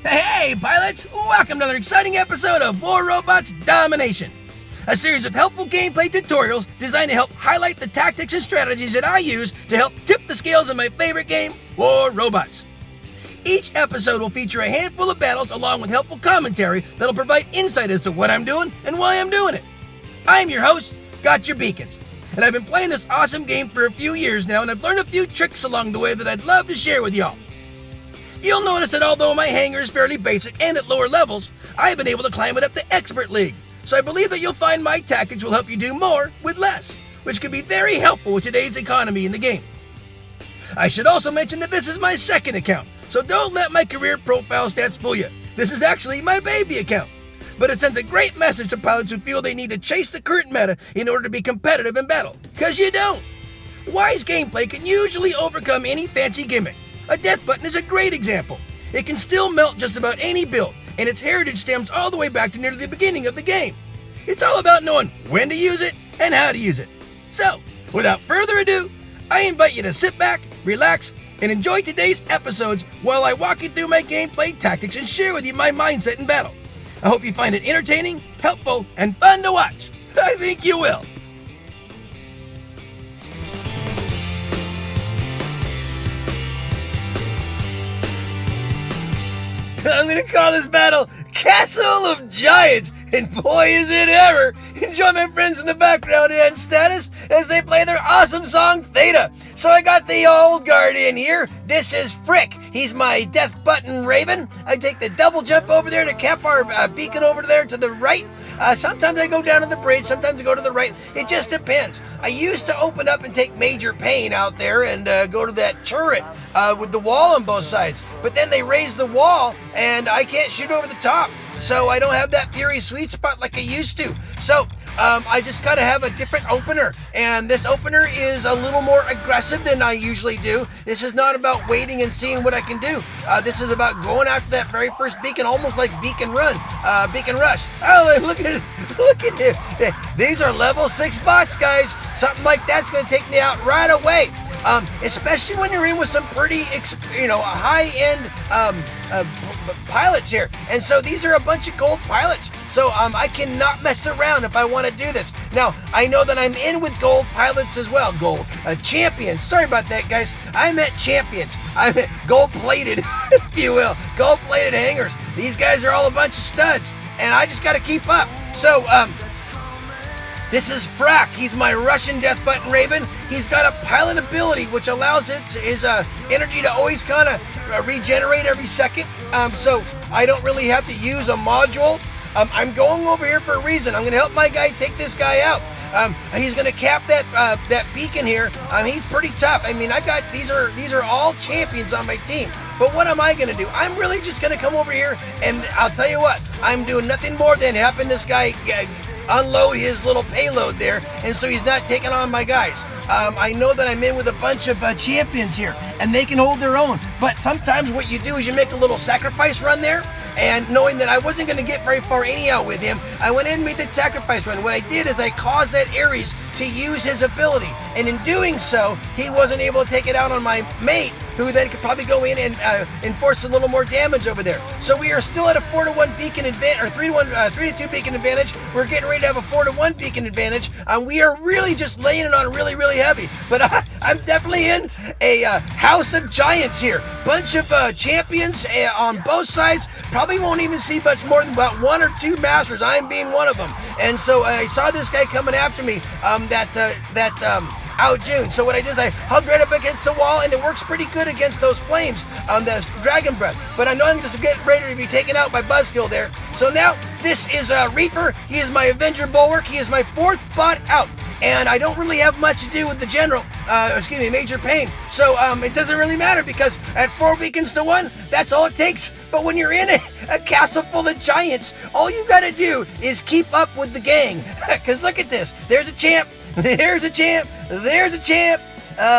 Hey, pilots! Welcome to another exciting episode of War Robots Domination, a series of helpful gameplay tutorials designed to help highlight the tactics and strategies that I use to help tip the scales in my favorite game, War Robots. Each episode will feature a handful of battles along with helpful commentary that'll provide insight as to what I'm doing and why I'm doing it. I'm your host, Gotchure Beacons, and I've been playing this awesome game for a few years now, and I've learned a few tricks along the way that I'd love to share with y'all. You'll notice that although my hangar is fairly basic and at lower levels, I've been able to climb it up to Expert League. So I believe that you'll find my tactics will help you do more with less, which can be very helpful with today's economy in the game. I should also mention that this is my second account, so don't let my career profile stats fool you. This is actually my baby account, but it sends a great message to pilots who feel they need to chase the current meta in order to be competitive in battle, because you don't. Wise gameplay can usually overcome any fancy gimmick. A death button is a great example. It can still melt just about any build, and its heritage stems all the way back to near the beginning of the game. It's all about knowing when to use it and how to use it. So, without further ado, I invite you to sit back, relax, and enjoy today's episodes while I walk you through my gameplay tactics and share with you my mindset in battle. I hope you find it entertaining, helpful, and fun to watch. I think you will. I'm going to call this battle Castle of Giants, and boy is it ever! Enjoy my friends in the background and status as they play their awesome song Theta. So I got the old guard in here. This is Frick. He's my death button Raven. I take the double jump over there to cap our beacon over there to the right. Sometimes I go down to the bridge, sometimes I go to the right. It just depends. I used to open up and take major pain out there and go to that turret with the wall on both sides. But then they raised the wall and I can't shoot over the top. So I don't have that Fury sweet spot like I used to. So I just gotta have a different opener. And this opener is a little more aggressive than I usually do. This is not about waiting and seeing what I can do. This is about going after that very first beacon, almost like beacon run, beacon rush. Oh, look at it. These are level 6 bots, guys. Something like that's gonna take me out right away. Especially when you're in with some pretty, high-end pilots here. And so these are a bunch of gold pilots. So I cannot mess around if I want to do this. Now, I know that I'm in with gold pilots as well. Gold. Champions. Sorry about that, guys. I meant champions. I meant gold-plated, if you will. Gold-plated hangers. These guys are all a bunch of studs. And I just got to keep up. So, this is Frack. He's my Russian death button Raven. He's got a pilot ability which allows his energy to always kind of regenerate every second. So I don't really have to use a module. I'm going over here for a reason. I'm going to help my guy take this guy out. He's going to cap that beacon here. He's pretty tough. I mean, these are all champions on my team. But what am I going to do? I'm really just going to come over here and I'll tell you what. I'm doing nothing more than helping this guy unload his little payload there, and so he's not taking on my guys. I know that I'm in with a bunch of champions here, and they can hold their own, but sometimes what you do is you make a little sacrifice run there, and knowing that I wasn't going to get very far anyhow with him, I went in and made that sacrifice run. What I did is I caused that Ares to use his ability, and in doing so, he wasn't able to take it out on my mate, who then could probably go in and enforce a little more damage over there. So we are still at a 4-to-1 beacon advantage, or 3-to-2 beacon advantage. We're getting ready to have a 4-to-1 beacon advantage. We are really just laying it on really, really heavy. But I'm definitely in a house of giants here. Bunch of champions on both sides. Probably won't even see much more than about 1 or 2 masters. I'm being one of them. And so I saw this guy coming after me. Out June. So what I did is I hugged right up against the wall, and it works pretty good against those flames on the dragon breath. But I know I'm just getting ready to be taken out by Buzzkill there. So now this is Reaper. He is my Avenger Bulwark. He is my 4th bot out. And I don't really have much to do with the general, Major Pain. So it doesn't really matter because at 4 beacons to 1, that's all it takes. But when you're in a castle full of giants, all you gotta do is keep up with the gang. Because look at this. There's a champ. There's a champ. There's a champ.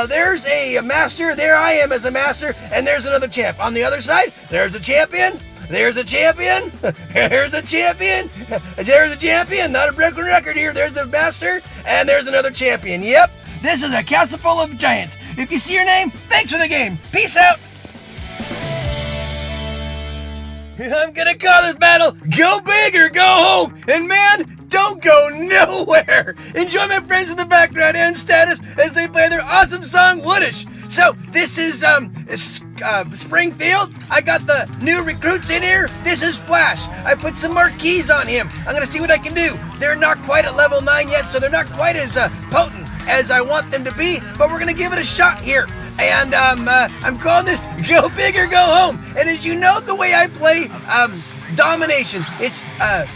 There's a master. There I am as a master. And there's another champ. On the other side, there's a champion. There's a champion. There's a champion. There's a champion. Not a broken record here. There's a master. And there's another champion. Yep. This is a castle full of giants. If you see your name, thanks for the game. Peace out. I'm gonna call this battle Go Big or Go Home. And man, don't go nowhere. Enjoy my friends in the background and status as they play their awesome song Woodish. So this is Springfield. I got the new recruits in here. This is Flash. I put some marquees on him. I'm gonna see what I can do. They're not quite at level 9 yet, so they're not quite as potent as I want them to be, but we're gonna give it a shot here. And I'm calling this Go Big or Go Home. And as you know, the way I play Domination, it's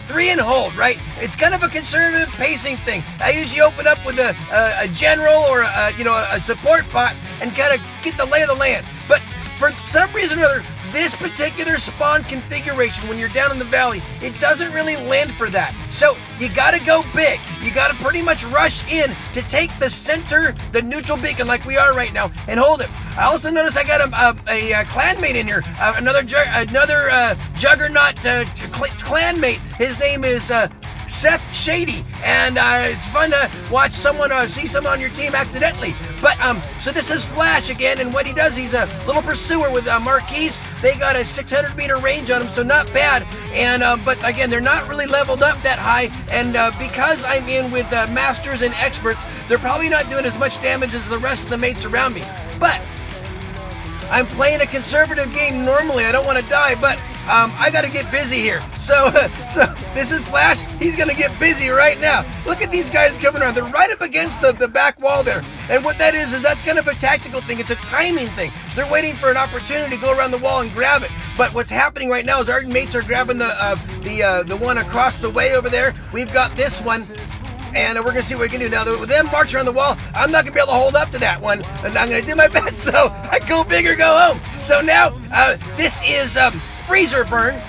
3 and hold, right? It's kind of a conservative pacing thing. I usually open up with a general or a support bot and kind of get the lay of the land. But for some reason or other, this particular spawn configuration, when you're down in the valley, it doesn't really lend for that. So you gotta go big. You gotta pretty much rush in to take the center, the neutral beacon like we are right now, and hold it. I also noticed I got a clanmate in here, another juggernaut clanmate. His name is Seth Shady, and it's fun to watch someone see someone on your team accidentally. But so this is Flash again, and what he does, he's a little pursuer with marquees. They got a 600-meter range on them, so not bad. And but again, they're not really leveled up that high, and because I'm in with masters and experts, they're probably not doing as much damage as the rest of the mates around me. But I'm playing a conservative game normally. I don't want to die, but I got to get busy here. So this is Flash. He's going to get busy right now. Look at these guys coming around. They're right up against the back wall there. And what that is that's kind of a tactical thing. It's a timing thing. They're waiting for an opportunity to go around the wall and grab it. But what's happening right now is our mates are grabbing the one across the way over there. We've got this one. And we're going to see what we can do. Now, with them marching around the wall, I'm not going to be able to hold up to that one. And I'm going to do my best, so I go big or go home. So now, this is Freezer Burn.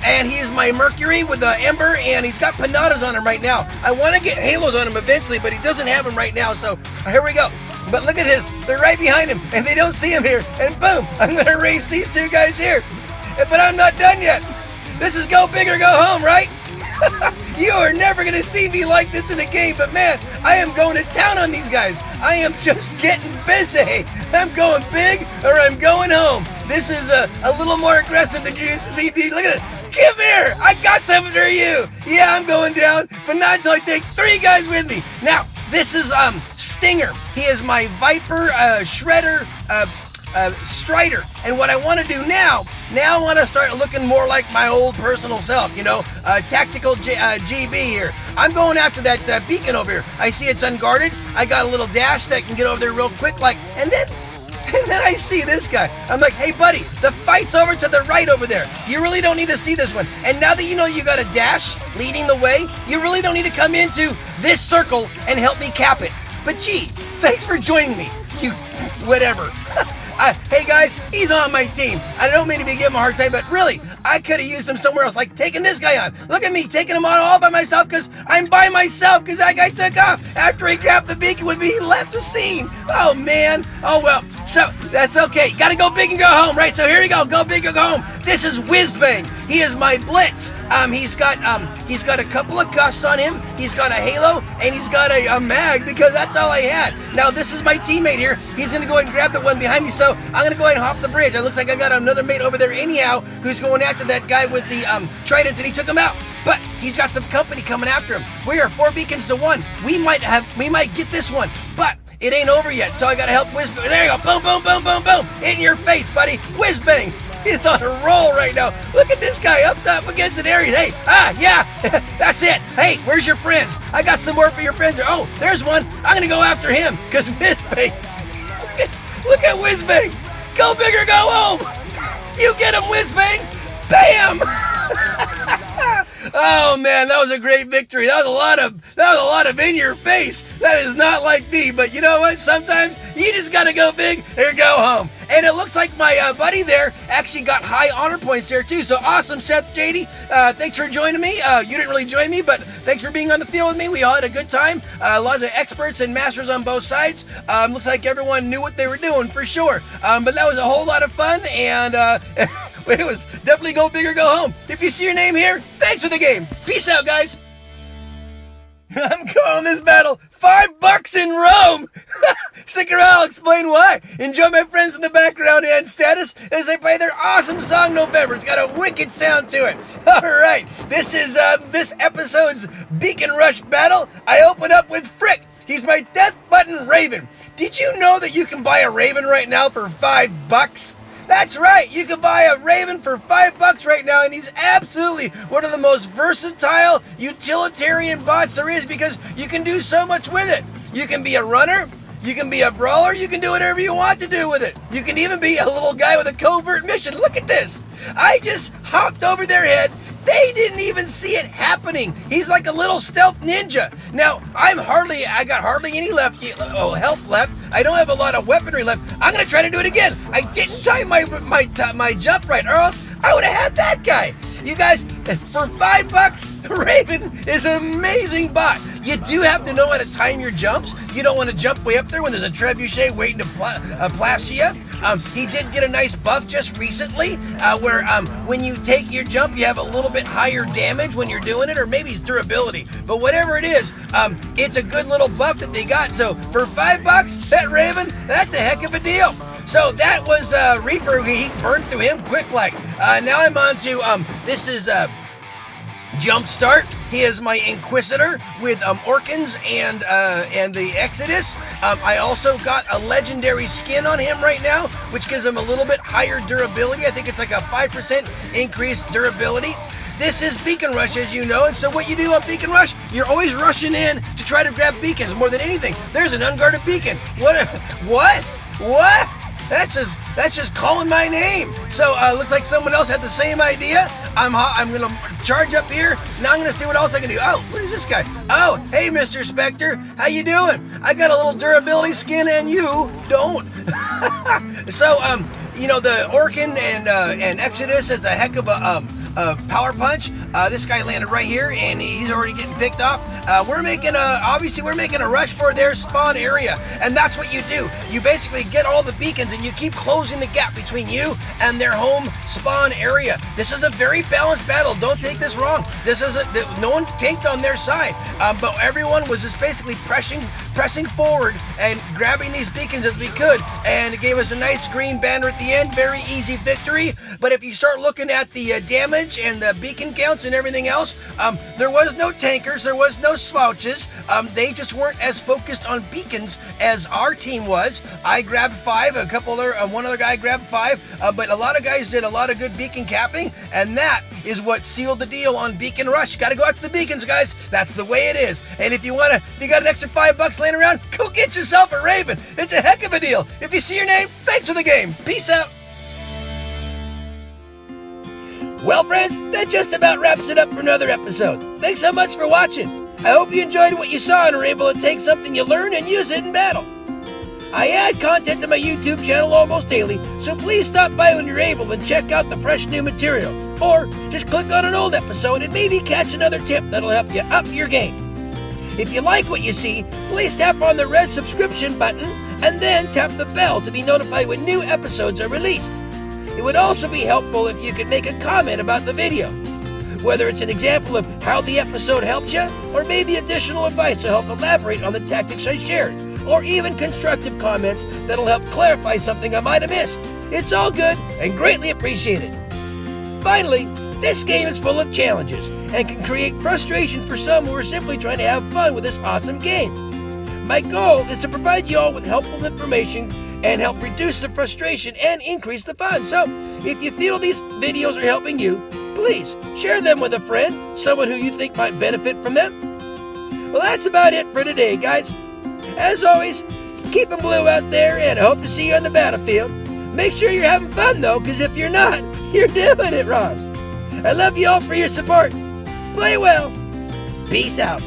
And he's my Mercury with the Ember, and he's got Panadas on him right now. I want to get Halos on him eventually, but he doesn't have them right now, so here we go. But look at this. They're right behind him, and they don't see him here. And boom, I'm going to race these two guys here. But I'm not done yet. This is Go Big or Go Home, right? You are never going to see me like this in a game, but man, I am going to town on these guys. I am just getting busy. I'm going big or I'm going home. This is a little more aggressive than you used to see me. Look at it. Come here. I got something for you. Yeah, I'm going down, but not until I take 3 guys with me. Now, this is Stinger. He is my Viper, Shredder, Strider. And what I want to do now I want to start looking more like my old personal self, tactical GB here. I'm going after that beacon over here. I see it's unguarded. I got a little dash that can get over there real quick, and then I see this guy. I'm like, hey buddy, the fight's over to the right over there. You really don't need to see this one. And now that you know you got a dash leading the way, you really don't need to come into this circle and help me cap it. But gee, thanks for joining me, you whatever. Hey guys, he's on my team. I don't mean to be giving him a hard time, but really, I could have used him somewhere else, like taking this guy on. Look at me, taking him on all by myself because I'm by myself because that guy took off. After he grabbed the beacon with me, he left the scene. Oh man, oh well. So, that's okay. Gotta go big and go home, right? So here you go. Go big or go home. This is Whizbang. He is my Blitz. He's got a couple of gusts on him. He's got a Halo, and he's got a mag because that's all I had. Now, this is my teammate here. He's gonna go ahead and grab the one behind me, so I'm gonna go ahead and hop the bridge. It looks like I got another mate over there anyhow who's going after that guy with the tridents, and he took him out. But he's got some company coming after him. We are 4 beacons to 1. We might get this one, but it ain't over yet, so I gotta help Whizbang. There you go. Boom, boom, boom, boom, boom. In your face, buddy. Whizbang. He's on a roll right now. Look at this guy up against an area. Hey, yeah, that's it. Hey, where's your friends? I got some more for your friends. Oh, there's one. I'm gonna go after him, because Whizbang. Look at Whizbang. Go big or go home. You get him, Whizbang. Bam. Oh man, that was a great victory. That was a lot of in your face. That is not like me, but you know what? Sometimes you just gotta go big or go home. And it looks like my buddy there actually got high honor points there too. So awesome, Seth JD. Thanks for joining me. You didn't really join me, but thanks for being on the field with me. We all had a good time. A lot of experts and masters on both sides. Looks like everyone knew what they were doing for sure. But that was a whole lot of fun, and it was definitely go big or go home. If you see your name here, thanks for the game. Peace out, guys. I'm calling this battle $5 in Rome. Stick around, I'll explain why. Enjoy my friends in the background and status as they play their awesome song November. It's got a wicked sound to it. All right, this is this episode's Beacon Rush battle. I open up with Frick. He's my death button Raven. Did you know that you can buy a Raven right now for $5? That's right, you can buy a Raven for $5 right now, and he's absolutely one of the most versatile utilitarian bots there is because you can do so much with it. You can be a runner, you can be a brawler, you can do whatever you want to do with it. You can even be a little guy with a covert mission. Look at this. I just hopped over their head. They didn't even see it happening. He's like a little stealth ninja. Now, I got hardly any health left. I don't have a lot of weaponry left. I'm gonna try to do it again. I didn't time my jump right, or else I would have had that guy. You guys, for $5, Raven is an amazing bot. You do have to know how to time your jumps. You don't want to jump way up there when there's a trebuchet waiting to plaster you. He did get a nice buff just recently where when you take your jump, you have a little bit higher damage when you're doing it, or maybe it's durability. But whatever it is, it's a good little buff that they got. So for $5, that Raven, that's a heck of a deal. So that was Reaper. He burned through him quick like. Now I'm on to, this is Jumpstart. He is my Inquisitor with Orkans and the Exodus. I also got a legendary skin on him right now, which gives him a little bit higher durability. I think it's like a 5% increased durability. This is Beacon Rush, as you know, and so what you do on Beacon Rush, you're always rushing in to try to grab beacons more than anything. There's an unguarded beacon. What? That's just calling my name. So looks like someone else had the same idea. I'm gonna charge up here. Now I'm gonna see what else I can do. Oh, where's this guy? Oh, hey, Mr. Spectre, how you doing? I got a little durability skin and you don't. So you know, the Orkan and Exodus is a heck of a power punch. This guy landed right here, and he's already getting picked off. We're making a rush for their spawn area, and that's what you do. You basically get all the beacons, and you keep closing the gap between you and their home spawn area. This is a very balanced battle. Don't take this wrong. No one tanked on their side, but everyone was just basically pressing forward and grabbing these beacons as we could, and it gave us a nice green banner at the end. Very easy victory. But if you start looking at the damage and the beacon counts and everything else, there was no tankers, there was no slouches. They just weren't as focused on beacons as our team was. I grabbed 5, one other guy grabbed 5, but a lot of guys did a lot of good beacon capping, and that is what sealed the deal on Beacon Rush. You gotta go out to the beacons, guys. That's the way it is. And if you got an extra $5 laying around, go get yourself a Raven. It's a heck of a deal. If you see your name, thanks for the game. Peace out. Well, friends, that just about wraps it up for another episode. Thanks so much for watching. I hope you enjoyed what you saw and were able to take something you learned and use it in battle. I add content to my YouTube channel almost daily, so please stop by when you're able and check out the fresh new material. Or just click on an old episode and maybe catch another tip that'll help you up your game. If you like what you see, please tap on the red subscription button and then tap the bell to be notified when new episodes are released. It would also be helpful if you could make a comment about the video, whether it's an example of how the episode helped you, or maybe additional advice to help elaborate on the tactics I shared, or even constructive comments that'll help clarify something I might have missed. It's all good and greatly appreciated. Finally, this game is full of challenges and can create frustration for some who are simply trying to have fun with this awesome game. My goal is to provide you all with helpful information and help reduce the frustration and increase the fun. So, if you feel these videos are helping you, please share them with a friend, someone who you think might benefit from them. Well, that's about it for today, guys. As always, keep them blue out there, and I hope to see you on the battlefield. Make sure you're having fun, though, because if you're not, you're doing it wrong. I love you all for your support. Play well. Peace out.